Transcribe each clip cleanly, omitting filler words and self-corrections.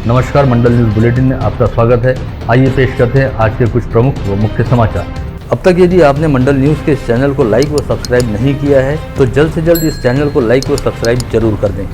नमस्कार, मंडल news bulletin में आपका स्वागत है। आइए पेश करते हैं आज के कुछ प्रमुख व मुख्य समाचार। अब तक यदि आपने मंडल न्यूज के इस चैनल को लाइक व सब्सक्राइब नहीं किया है तो जल्द से जल्द इस चैनल को लाइक व सब्सक्राइब जरूर कर दें।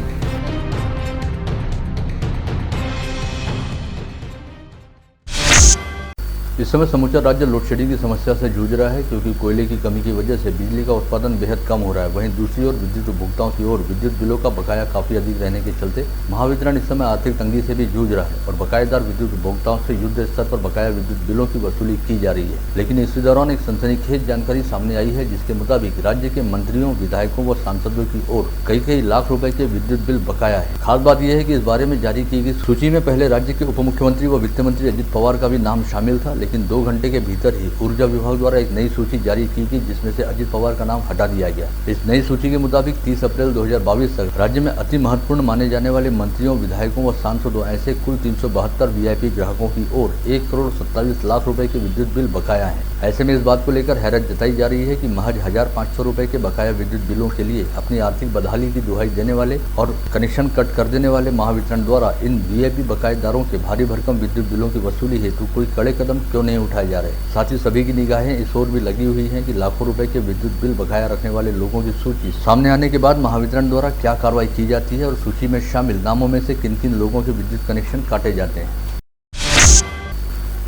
इस समय समूचा राज्य लोडशेडिंग की समस्या से जूझ रहा है, क्योंकि कोयले की कमी की वजह से बिजली का उत्पादन बेहद कम हो रहा है। वहीं दूसरी ओर विद्युत उपभोक्ताओं की ओर विद्युत बिलों का बकाया काफी अधिक रहने के चलते महावितरण इस समय आर्थिक तंगी से भी जूझ रहा है और बकायेदार विद्युत उपभोक्ताओं से युद्ध स्तर पर बकाया विद्युत बिलों की वसूली की जा रही है। लेकिन इसी दौरान एक सनसनीखेज जानकारी सामने आई है, जिसके मुताबिक राज्य के मंत्रियों, विधायकों व सांसदों की ओर कई लाख रुपए के विद्युत बिल बकाया है। खास बात यह है कि इस बारे में जारी की गई सूची में पहले राज्य के उप मुख्यमंत्री व वित्त मंत्री अजित पवार का भी नाम शामिल था, लेकिन 2 घंटे के भीतर ही ऊर्जा विभाग द्वारा एक नई सूची जारी की गई, जिसमें से अजित पवार का नाम हटा दिया गया। इस नई सूची के मुताबिक 30 अप्रैल 2022 तक राज्य में अति महत्वपूर्ण माने जाने वाले मंत्रियों, विधायकों व सांसदों ऐसे कुल 372 वीआईपी ग्राहकों की ओर 1,27 लाख रुपए के विद्युत बिल बकाया है। ऐसे में इस बात को लेकर हैरत जताई जा रही है कि महज 1,500 रुपए के बकाया विद्युत बिलों के लिए अपनी आर्थिक बदहाली की दुहाई देने वाले और कनेक्शन कट कर देने वाले महावितरण द्वारा इन वीआईपी बकायेदारों के भारी भरकम विद्युत बिलों की वसूली हेतु कोई कड़े कदम क्यों नहीं उठाए जा रहे। साथ ही सभी की निगाहें इस ओर भी लगी हुई हैं कि लाखों रुपए के विद्युत बिल बकाया रखने वाले लोगों की सूची सामने आने के बाद महावितरण द्वारा क्या कार्रवाई की जाती है और सूची में शामिल नामों में से किन किन लोगों के विद्युत कनेक्शन काटे जाते हैं।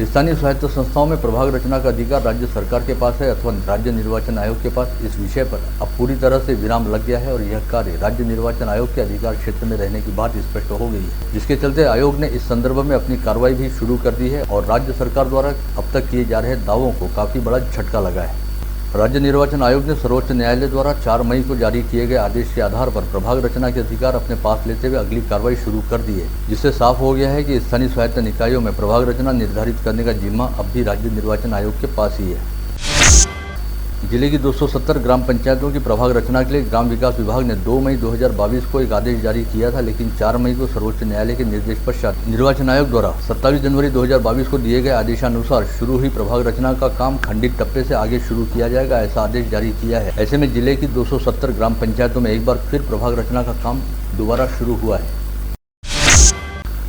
स्थानीय स्वायत्त संस्थाओं में प्रभाग रचना का अधिकार राज्य सरकार के पास है अथवा राज्य निर्वाचन आयोग के पास, इस विषय पर अब पूरी तरह से विराम लग गया है और यह कार्य राज्य निर्वाचन आयोग के अधिकार क्षेत्र में रहने की बात स्पष्ट हो गई है, जिसके चलते आयोग ने इस संदर्भ में अपनी कार्रवाई भी शुरू कर दी है और राज्य सरकार द्वारा अब तक किए जा रहे दावों को काफी बड़ा झटका लगा है। राज्य निर्वाचन आयोग ने सर्वोच्च न्यायालय द्वारा 4 मई को जारी किए गए आदेश के आधार पर प्रभाग रचना के अधिकार अपने पास लेते हुए अगली कार्रवाई शुरू कर दी है, जिससे साफ हो गया है कि स्थानीय स्वायत्त निकायों में प्रभाग रचना निर्धारित करने का जिम्मा अब भी राज्य निर्वाचन आयोग के पास ही है। जिले की 270 ग्राम पंचायतों की प्रभाग रचना के लिए ग्राम विकास विभाग ने 2 मई 2022 को एक आदेश जारी किया था, लेकिन 4 मई को सर्वोच्च न्यायालय के निर्देश पश्चात निर्वाचन आयोग द्वारा 27 जनवरी 2022 को दिए गए आदेशानुसार शुरू हुई प्रभाग रचना का काम खंडित टप्पे से आगे शुरू किया जाएगा, ऐसा आदेश जारी किया है। ऐसे में जिले की 270 ग्राम पंचायतों में एक बार फिर प्रभाग रचना का काम दोबारा शुरू हुआ है।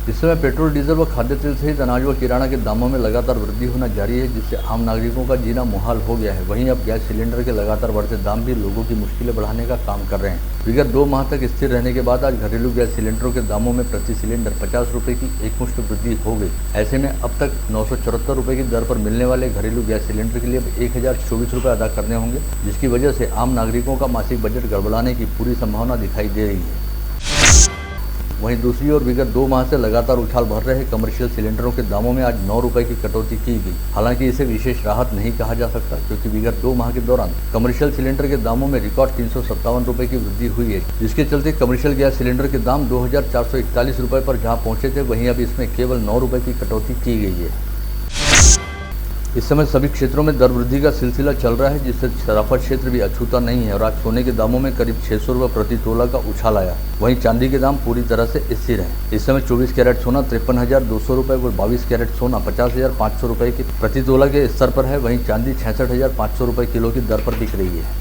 इस समय पेट्रोल, डीजल व खाद्य तेल सहित अनाज व किराना के दामों में लगातार वृद्धि होना जारी है, जिससे आम नागरिकों का जीना मुहाल हो गया है। वहीं अब गैस सिलेंडर के लगातार बढ़ते दाम भी लोगों की मुश्किलें बढ़ाने का काम कर रहे हैं। विगत 2 माह तक स्थिर रहने के बाद आज घरेलू गैस सिलेंडरों के दामों में प्रति सिलेंडर 50 रुपये की एकमुश्त वृद्धि हो गई। ऐसे में अब तक 974 रुपये की दर पर मिलने वाले घरेलू गैस सिलेंडर के लिए अब 1,024 रुपये अदा करने होंगे, जिसकी वजह से आम नागरिकों का मासिक बजट गड़बड़ाने की पूरी संभावना दिखाई दे रही है। वहीं दूसरी ओर विगत 2 माह से लगातार उछाल भर रहे कमर्शियल सिलेंडरों के दामों में आज 9 रुपये की कटौती की गई। हालांकि इसे विशेष राहत नहीं कहा जा सकता, क्योंकि विगत 2 माह के दौरान कमर्शियल सिलेंडर के दामों में रिकॉर्ड 357 रुपये की वृद्धि हुई है, जिसके चलते कमर्शियल गैस सिलेंडर के दाम 2,441 रुपये पर जहां पहुंचे थे, वहीं अब इसमें केवल 9 रुपये की कटौती की गई है। इस समय सभी क्षेत्रों में दर वृद्धि का सिलसिला चल रहा है, जिससे सराफा क्षेत्र भी अछूता नहीं है और आज सोने के दामों में करीब 600 रुपये प्रति तोला का उछाल आया। वहीं चांदी के दाम पूरी तरह से स्थिर है। इस समय 24 कैरेट सोना 53,200 रुपये व 22 कैरेट सोना 50,500 रुपये के प्रति तोला के स्तर पर है। वहीं चांदी 66,500 रुपये किलो की दर पर बिक रही है।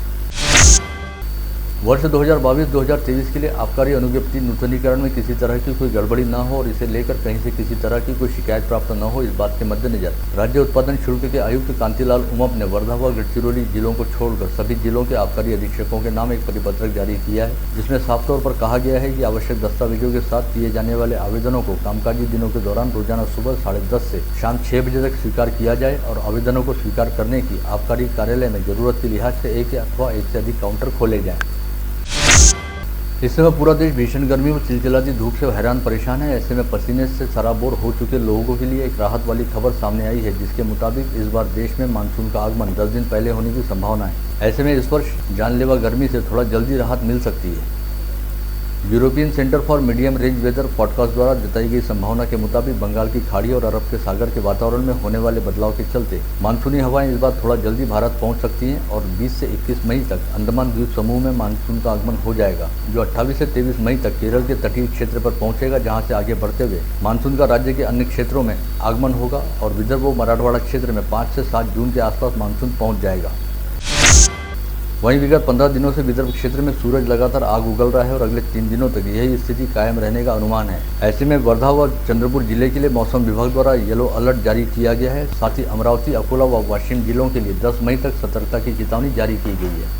वर्ष 2022-2023 के लिए आबकारी अनुज्ञप्ति नूतनीकरण में किसी तरह की कोई गड़बड़ी न हो और इसे लेकर कहीं से किसी तरह की कोई शिकायत प्राप्त न हो, इस बात के मद्देनजर राज्य उत्पादन शुल्क के आयुक्त कांतिलाल उमप ने वर्धा व गढ़चिरौली जिलों को छोड़कर सभी जिलों के आबकारी अधीक्षकों के नाम एक परिपत्रक जारी किया है, जिसमें साफ तौर पर कहा गया है कि आवश्यक दस्तावेजों के साथ किए जाने वाले आवेदनों को कामकाजी दिनों के दौरान रोजाना सुबह 10:30 से शाम 6 बजे तक स्वीकार किया जाए और आवेदनों को स्वीकार करने की आबकारी कार्यालय में जरूरत के लिहाज से एक अथवा एक से अधिक काउंटर खोले जाएं। इस समय पूरा देश भीषण गर्मी व चिलचिलाती धूप से हैरान परेशान है। ऐसे में पसीने से सराबोर हो चुके लोगों के लिए एक राहत वाली खबर सामने आई है, जिसके मुताबिक इस बार देश में मानसून का आगमन 10 दिन पहले होने की संभावना है। ऐसे में इस वर्ष जानलेवा गर्मी से थोड़ा जल्दी राहत मिल सकती है। European centre for medium range weather podcast द्वारा जताई गई संभावना के मुताबिक बंगाल की खाड़ी और अरब के सागर के वातावरण में होने वाले बदलाव के चलते मानसूनी हवाएं इस बार थोड़ा जल्दी भारत पहुंच सकती हैं और 20 से 21 मई तक अंडमान द्वीप समूह में मानसून का आगमन हो जाएगा, जो 28 से 23 मई तक केरल के तटीय क्षेत्र पर पहुंचेगा, जहां से आगे बढ़ते हुए मानसून का राज्य के अन्य क्षेत्रों में आगमन होगा और विदर्भ व मराठवाड़ा क्षेत्र में 5 से 7 जून के आसपास मानसून पहुँच जाएगा। वहीं विगत 15 दिनों से विदर्भ क्षेत्र में सूरज लगातार आग उगल रहा है और अगले 3 दिनों तक यही स्थिति कायम रहने का अनुमान है। ऐसे में वर्धा व चंद्रपुर जिले के लिए मौसम विभाग द्वारा येलो अलर्ट जारी किया गया है। साथ ही अमरावती, अकोला व वाशिम जिलों के लिए 10 मई तक सतर्कता की चेतावनी जारी की गई है।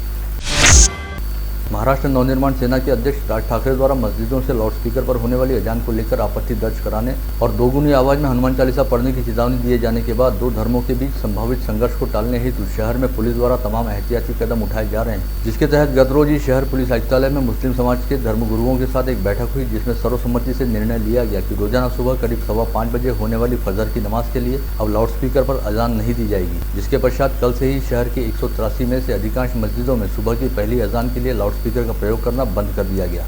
महाराष्ट्र नवनिर्माण सेना के अध्यक्ष राज ठाकरे द्वारा मस्जिदों से लाउडस्पीकर पर होने वाली अजान को लेकर आपत्ति दर्ज कराने और दोगुनी आवाज में हनुमान चालीसा पढ़ने की चेतावनी दिए जाने के बाद दो धर्मों के बीच संभावित संघर्ष को टालने हेतु शहर में पुलिस द्वारा तमाम एहतियाती कदम उठाए जा रहे हैं, जिसके तहत गत रोज ही शहर पुलिस आयुक्तालय में मुस्लिम समाज के धर्मगुरुओं के साथ एक बैठक हुई, जिसमें सर्वसम्मति से निर्णय लिया गया कि रोजाना सुबह करीब 5:15 बजे होने वाली फजर की नमाज के लिए अब लाउडस्पीकर पर अजान नहीं दी जाएगी। जिसके पश्चात कल से ही शहर के 183 में से अधिकांश मस्जिदों में सुबह की पहली अजान के लिए लाउडस्पीकर का प्रयोग करना बंद कर दिया गया।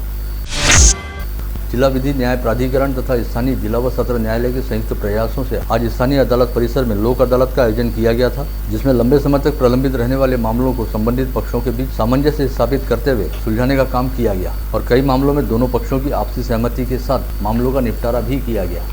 जिला विधि न्याय प्राधिकरण तथा स्थानीय जिला व सत्र न्यायालय के संयुक्त प्रयासों से आज स्थानीय अदालत परिसर में लोक अदालत का आयोजन किया गया था, जिसमें लंबे समय तक प्रलंबित रहने वाले मामलों को संबंधित पक्षों के बीच सामंजस्य स्थापित करते हुए सुलझाने का काम किया गया और कई मामलों में दोनों पक्षों की आपसी सहमति के साथ मामलों का निपटारा भी किया गया।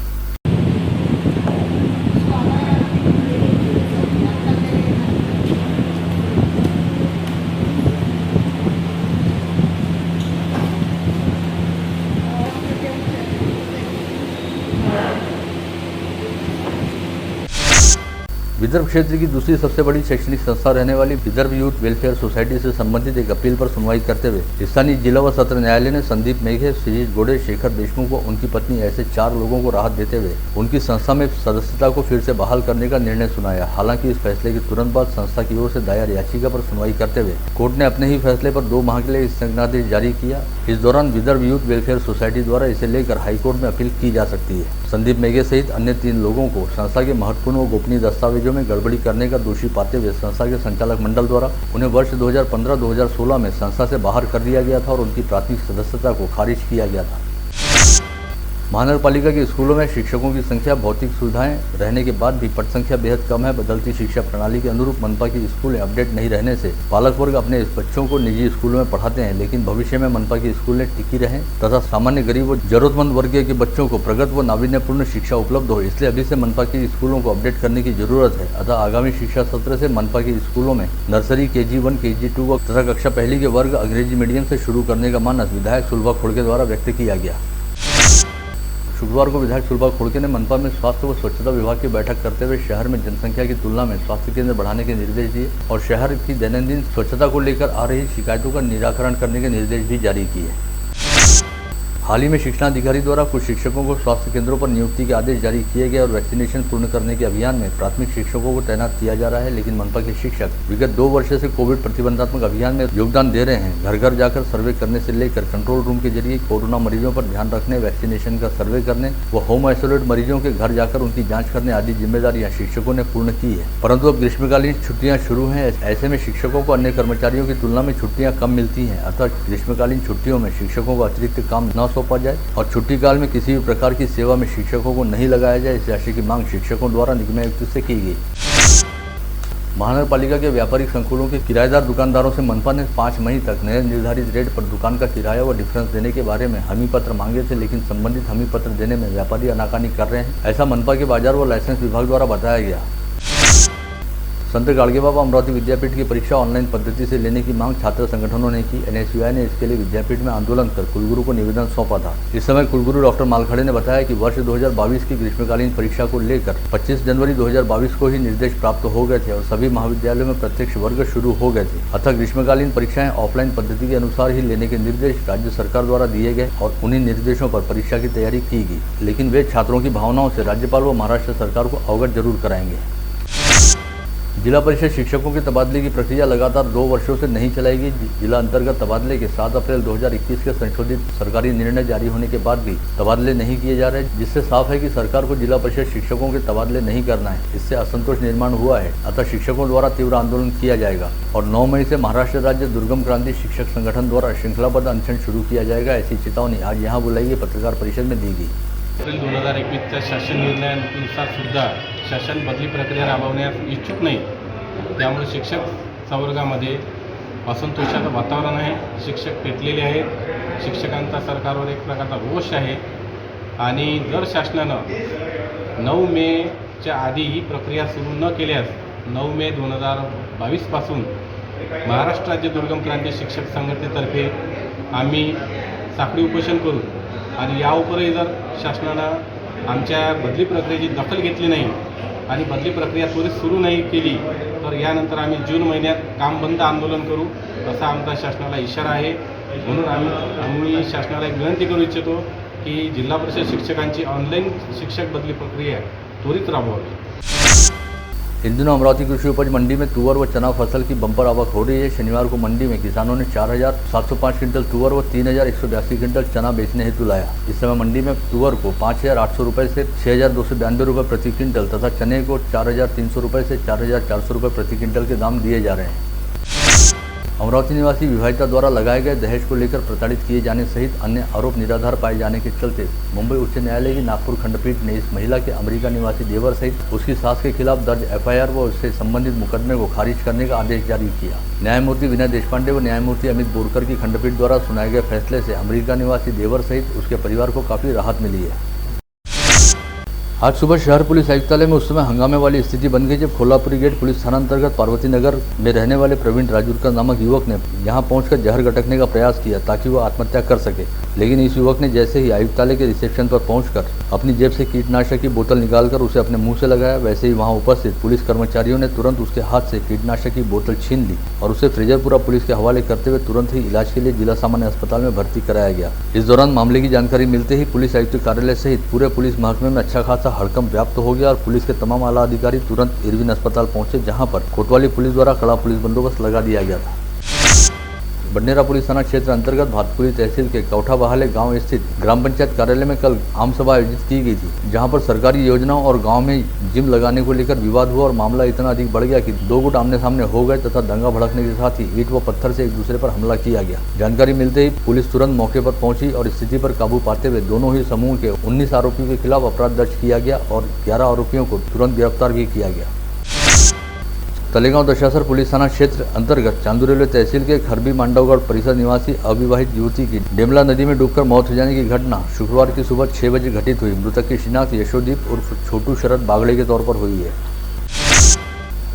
विदर्भ क्षेत्र की दूसरी सबसे बड़ी शैक्षणिक संस्था रहने वाली विदर्भ यूथ वेलफेयर सोसाइटी से संबंधित एक अपील पर सुनवाई करते हुए स्थानीय जिला व सत्र न्यायालय ने संदीप मेघे, श्रीजीत गोड़े, शेखर देशमुख व उनकी पत्नी ऐसे 4 लोगों को राहत देते हुए उनकी संस्था में सदस्यता को फिर से बहाल करने का निर्णय सुनाया। हालांकि इस फैसले के तुरंत बाद संस्था की ओर से दायर याचिका पर सुनवाई करते हुए कोर्ट ने अपने ही फैसले पर 2 माह के लिए स्थगनादेश जारी किया। इस दौरान विदर्भ यूथ वेलफेयर सोसाइटी द्वारा इसे लेकर हाईकोर्ट में अपील की जा सकती है। संदीप मेघे सहित अन्य 3 लोगों को संस्था के महत्वपूर्ण व गोपनीय दस्तावेजों में गड़बड़ी करने का दोषी पाते हुए संस्था के संचालक मंडल द्वारा उन्हें वर्ष 2015-2016 में संस्था से बाहर कर दिया गया था और उनकी प्राथमिक सदस्यता को खारिज किया गया था। महानगरपालिका के स्कूलों में शिक्षकों की संख्या, भौतिक सुविधाएं रहने के बाद भी पद संख्या बेहद कम है। बदलती शिक्षा प्रणाली के अनुरूप मनपा की स्कूलें अपडेट नहीं रहने से पालक वर्ग अपने बच्चों को निजी स्कूलों में पढ़ाते हैं, लेकिन भविष्य में मनपा की स्कूलें टिकी रहें तथा सामान्य गरीब व जरूरतमंद वर्ग के बच्चों को प्रगत व नावीन्यपूर्ण शिक्षा उपलब्ध हो, इसलिए अभी से मनपा की स्कूलों को अपडेट करने की जरूरत है। अतः आगामी शिक्षा सत्र से मनपा की स्कूलों में नर्सरी, KG1, KG2 तथा कक्षा पहली के वर्ग अंग्रेजी मीडियम से शुरू करने का मानस विधायक सुलभा खोड़के द्वारा व्यक्त किया गया। शुक्रवार को विधायक सुलभा खोड़के ने मनपा में स्वास्थ्य व स्वच्छता विभाग की बैठक करते हुए शहर में जनसंख्या की तुलना में स्वास्थ्य केंद्र बढ़ाने के निर्देश दिए और शहर की दैनंदिन स्वच्छता को लेकर आ रही शिकायतों का निराकरण करने के निर्देश भी जारी किए। हाल ही में शिक्षणाधिकारी द्वारा कुछ शिक्षकों को स्वास्थ्य केंद्रों पर नियुक्ति के आदेश जारी किए गए और वैक्सीनेशन पूर्ण करने के अभियान में प्राथमिक शिक्षकों को तैनात किया जा रहा है, लेकिन मनपा के शिक्षक विगत 2 वर्ष से कोविड प्रतिबंधात्मक अभियान में योगदान दे रहे हैं। घर घर जाकर सर्वे करने से लेकर कंट्रोल रूम के जरिए कोरोना मरीजों पर ध्यान रखने, वैक्सीनेशन का सर्वे करने व होम आइसोलेट मरीजों के घर जाकर उनकी जाँच करने आदि जिम्मेदारियाँ शिक्षकों ने पूर्ण की है। परंतु अब ग्रीष्मकालीन छुट्टियाँ शुरू हैं, ऐसे में शिक्षकों को अन्य कर्मचारियों की तुलना में छुट्टियाँ कम मिलती हैं। अतः ग्रीष्मकालीन छुट्टियों में शिक्षकों को अतिरिक्त काम न सौंपा जाए और छुट्टी काल में किसी भी प्रकार की सेवा में शिक्षकों को नहीं लगाया जाए, इस राशि की मांग शिक्षकों द्वारा निगम आयुक्त से की गई। महानगरपालिका के व्यापारिक संकुलों के किराएदार दुकानदारों से मनपा ने 5 मई तक नए निर्धारित रेट पर दुकान का किराया व डिफरेंस देने के बारे में हमी पत्र मांगे थे, लेकिन संबंधित हमी पत्र देने में व्यापारी आनाकानी कर रहे हैं, ऐसा मनपा के बाजार व लाइसेंस विभाग द्वारा बताया गया। संत गाड़गे बाबा अमरावती विद्यापीठ की परीक्षा ऑनलाइन पद्धति से लेने की मांग छात्र संगठनों ने की। NSUI ने इसके लिए विद्यापीठ में आंदोलन कर कुलगुरु को निवेदन सौंपा था। इस समय कुलगुरु डॉक्टर मालखड़े ने बताया कि वर्ष 2022 की ग्रीष्मकालीन परीक्षा को लेकर 25 जनवरी 2022 को ही निर्देश प्राप्त हो गए थे और सभी महाविद्यालयों में प्रत्यक्ष वर्ग शुरू हो गए थे। अतः ग्रीष्मकालीन परीक्षाएं ऑफलाइन पद्धति के अनुसार ही लेने के निर्देश राज्य सरकार द्वारा दिए गए और उन्हीं निर्देशों पर परीक्षा की तैयारी की गई, लेकिन वे छात्रों की भावनाओं से राज्यपाल व महाराष्ट्र सरकार को अवगत जरूर कराएंगे। जिला परिषद शिक्षकों के तबादले की प्रक्रिया लगातार 2 वर्षों से नहीं चलाएगी। जिला अंतर्गत तबादले के 7 अप्रैल 2021 के संशोधित सरकारी निर्णय जारी होने के बाद भी तबादले नहीं किए जा रहे, जिससे साफ है कि सरकार को जिला परिषद शिक्षकों के तबादले नहीं करना है। इससे असंतोष निर्माण हुआ है, अतः शिक्षकों द्वारा तीव्र आंदोलन किया जाएगा और 9 मई से महाराष्ट्र राज्य दुर्गम क्रांति शिक्षक संगठन द्वारा श्रृंखलाबद्ध अनशन शुरू किया जाएगा। ऐसी चेतावनी आज यहाँ बुलाई गई पत्रकार परिषद में दी गई। एप्रिल 2021च्या शासन निर्णयानुसार सुद्धा शासन बदली प्रक्रिया राबवण्यास इच्छुक नाही, त्यामुळे शिक्षक संवर्गामध्ये असंतोषाचं वातावरण आहे। शिक्षक पेटलेले आहेत, शिक्षकांचा सरकारवर एक प्रकारचा रोष आहे आणि जर शासनानं 9 मेच्या आधी ही प्रक्रिया सुरू न केल्यास 9 मे 2022 पासून महाराष्ट्र राज्य दुर्गम क्रांती शिक्षक संघटनेतर्फे आम्ही साखळी उपोषण करू आणि या उपरही जर शासनानं आमच्या बदली प्रक्रियेची दखल घेतली नाही आणि बदली प्रक्रिया त्वरित सुरू नाही केली तर यानंतर आम्ही जून महिन्यात काम बंद आंदोलन करू असा आमचा शासनाला इशारा आहे. म्हणून आम्ही शासनाला एक विनंती करू इच्छितो की जिल्हा परिषद शिक्षकांची ऑनलाईन शिक्षक बदली प्रक्रिया त्वरित राबवावी. इन दिनों अमरावती कृषि उपज मंडी में तुअर व चना फसल की बम्पर आवक हो रही है. शनिवार को मंडी में किसानों ने 4,705 क्विंटल तुअर व 3,182 क्विंटल चना बेचने हेतु लाया. इस समय मंडी में तुअर को 5,800 रुपये से 6,292 रुपये प्रति क्विंटल तथा चने को 4,300 रुपये से 4,400 रुपये प्रति क्विंटल के दाम दिए जा रहे हैं. अमरावती निवासी विवाहिता द्वारा लगाए गए दहेज को लेकर प्रताड़ित किए जाने सहित अन्य आरोप निराधार पाए जाने के चलते मुंबई उच्च न्यायालय की नागपुर खंडपीठ ने इस महिला के अमेरिका निवासी देवर सहित उसकी सास के खिलाफ दर्ज एफआईआर व उससे संबंधित मुकदमे को खारिज करने का आदेश जारी किया. न्यायमूर्ति विनय देशपांडे व न्यायमूर्ति अमित बोरकर की खंडपीठ द्वारा सुनाए गए फैसले से अमेरिका निवासी देवर सहित उसके परिवार को काफी राहत मिली है. आज सुबह शहर पुलिस आयुक्तालय में उस समय हंगामे वाली स्थिति बन गई जब कोल्हापुरी गेट पुलिस थाना अंतर्गत पार्वती नगर में रहने वाले प्रवीण राजूरकर नामक युवक ने यहां पहुंचकर जहर गटकने का प्रयास किया ताकि वह आत्महत्या कर सके. लेकिन इस युवक ने जैसे ही आयुक्तालय के रिसेप्शन पर पहुंचकर अपनी जेब से कीटनाशक की बोतल निकालकर उसे अपने मुंह से लगाया, वैसे ही वहां उपस्थित पुलिस कर्मचारियों ने तुरंत उसके हाथ से कीटनाशक की बोतल छीन ली और उसे फ्रेजरपुरा पुलिस के हवाले करते हुए तुरंत ही इलाज के लिए जिला सामान्य अस्पताल में भर्ती कराया गया. इस दौरान मामले की जानकारी मिलते ही पुलिस आयुक्त कार्यालय सहित पूरे पुलिस महकमे में अच्छा खासा हड़कंप व्याप्त हो गया और पुलिस के तमाम आला अधिकारी तुरंत इरविन अस्पताल पहुंचे जहां पर कोतवाली पुलिस द्वारा कड़ा पुलिस बंदोबस्त लगा दिया गया था. बडनेरा पुलिस थाना क्षेत्र अंतर्गत भातपुरी तहसील के कौठा बहाले गांव स्थित ग्राम पंचायत कार्यालय में कल आम सभा आयोजित की गई थी, जहां पर सरकारी योजनाओं और गांव में जिम लगाने को लेकर विवाद हुआ और मामला इतना अधिक बढ़ गया कि दो गुट आमने सामने हो गए तथा दंगा भड़कने के साथ ही ईंट व पत्थर से एक दूसरे पर हमला किया गया. जानकारी मिलते ही पुलिस तुरंत मौके पर पहुंची और स्थिति पर काबू पाते हुए दोनों ही समूह के 19 आरोपियों के खिलाफ अपराध दर्ज किया गया और 11 आरोपियों को तुरंत गिरफ्तार भी किया गया. तलेगांव दशासर पुलिस थाना क्षेत्र अंतर्गत चांदू रेलवे तहसील के खरबी मांडवगढ़ परिसर निवासी अविवाहित युवती की डेमला नदी में डूबकर मौत हो जाने की घटना शुक्रवार की सुबह 6 बजे घटित हुई. मृतक की शिनाख्त यशोदीप उर्फ छोटू शरद बागड़े के तौर पर हुई है.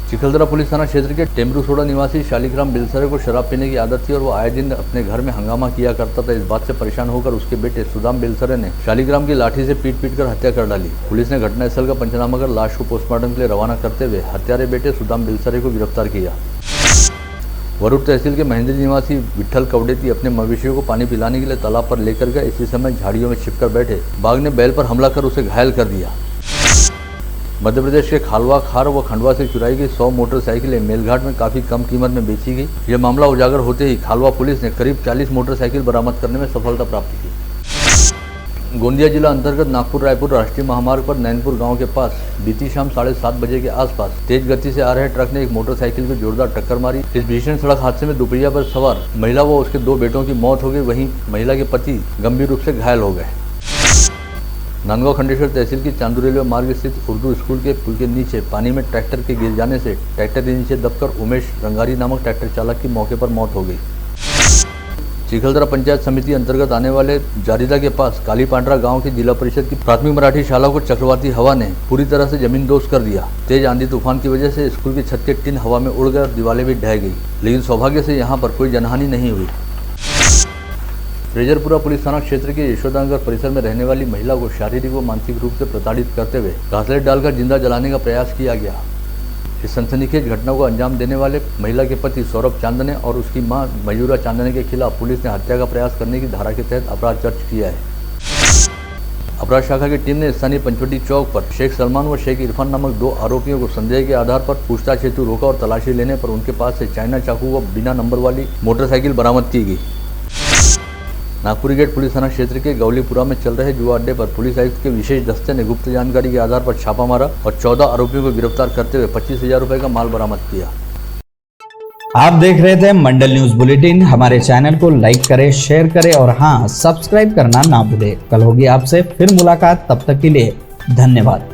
चिखलदरा पुलिस थाना क्षेत्र के टेमरूसोड़ा निवासी शालिग्राम बिलसरे को शराब पीने की आदत थी और वो आए दिन अपने घर में हंगामा किया करता था. इस बात से परेशान होकर उसके बेटे सुदाम बिलसरे ने शालिग्राम की लाठी से पीट कर हत्या कर डाली. पुलिस ने घटनास्थल का पंचनामा कर लाश को पोस्टमार्टम के लिए रवाना करते हुए हत्यारे बेटे सुदाम बिलसरे को गिरफ्तार किया. वरुड तहसील के महेंद्र निवासी विठल कवडेती अपने मवेशियों को पानी पिलाने के लिए तालाब पर लेकर गए. इसी समय झाड़ियों में छिपकर बैठे बाघ ने बैल पर हमला कर उसे घायल कर दिया. मध्य प्रदेश के खालवा खार व खंडवा से चुराई गई 100 मोटरसाइकिलें मेलघाट में काफी कम कीमत में बेची गई. यह मामला उजागर होते ही खालवा पुलिस ने करीब 40 मोटरसाइकिल बरामद करने में सफलता प्राप्त की. गोंदिया जिला अंतर्गत नागपुर रायपुर राष्ट्रीय महामार्ग पर नैनपुर गांव के पास बीती शाम 7:30 बजे के आसपास तेज गति से आ रहे ट्रक ने एक मोटरसाइकिल को जोरदार टक्कर मारी. इस भीषण सड़क हादसे में दोपहिया पर सवार महिला व उसके 2 बेटों की मौत हो गई. वहीं महिला के पति गंभीर रूप से घायल हो गए. नांदगांव खंडेश्वर तहसील की चांदू रेलवे मार्ग स्थित उर्दू स्कूल के पुल के नीचे पानी में ट्रैक्टर के गिर जाने से ट्रैक्टर के नीचे दबकर उमेश रंगारी नामक ट्रैक्टर चालक की मौके पर मौत हो गई. चिखलदरा पंचायत समिति अंतर्गत आने वाले जारीदा के पास काली पांड्रा गांव की जिला परिषद की प्राथमिक मराठी शाला को चक्रवाती हवा ने पूरी तरह से जमींदोज कर दिया. तेज आंधी तूफान की वजह से स्कूल की छत के टिन हवा में उड़ गए और दीवारें भी ढह गई, लेकिन सौभाग्य से यहाँ पर कोई जनहानि नहीं हुई. फ्रेजरपुरा पुलिस थाना क्षेत्र के यशोदानगर परिसर में रहने वाली महिला को शारीरिक व मानसिक रूप से प्रताड़ित करते हुए घासलेट डालकर जिंदा जलाने का प्रयास किया गया. इस सनसनीखेज घटना को अंजाम देने वाले महिला के पति सौरभ चांदने और उसकी मां मयूरा चांदने के खिलाफ पुलिस ने हत्या का प्रयास करने की धारा के तहत अपराध दर्ज किया है. अपराध शाखा की टीम ने स्थानीय पंचवटी चौक पर शेख सलमान व शेख इरफान नामक 2 आरोपियों को संदेह के आधार पर पूछताछ हेतु रोका और तलाशी लेने पर उनके पास से चाइना चाकू व बिना नंबर वाली मोटरसाइकिल बरामद की गई. नागपुरी गेट पुलिस थाना क्षेत्र के गौलीपुरा में चल रहे जुआ अड्डे पर पुलिस आयुक्त के विशेष दस्ते ने गुप्त जानकारी के आधार पर छापा मारा और 14 आरोपियों को गिरफ्तार करते हुए 25,000 रुपए का माल बरामद किया. आप देख रहे थे मंडल न्यूज बुलेटिन. हमारे चैनल को लाइक करें, शेयर करें और हाँ, सब्सक्राइब करना ना भूलें. कल होगी आपसे फिर मुलाकात. तब तक के लिए धन्यवाद.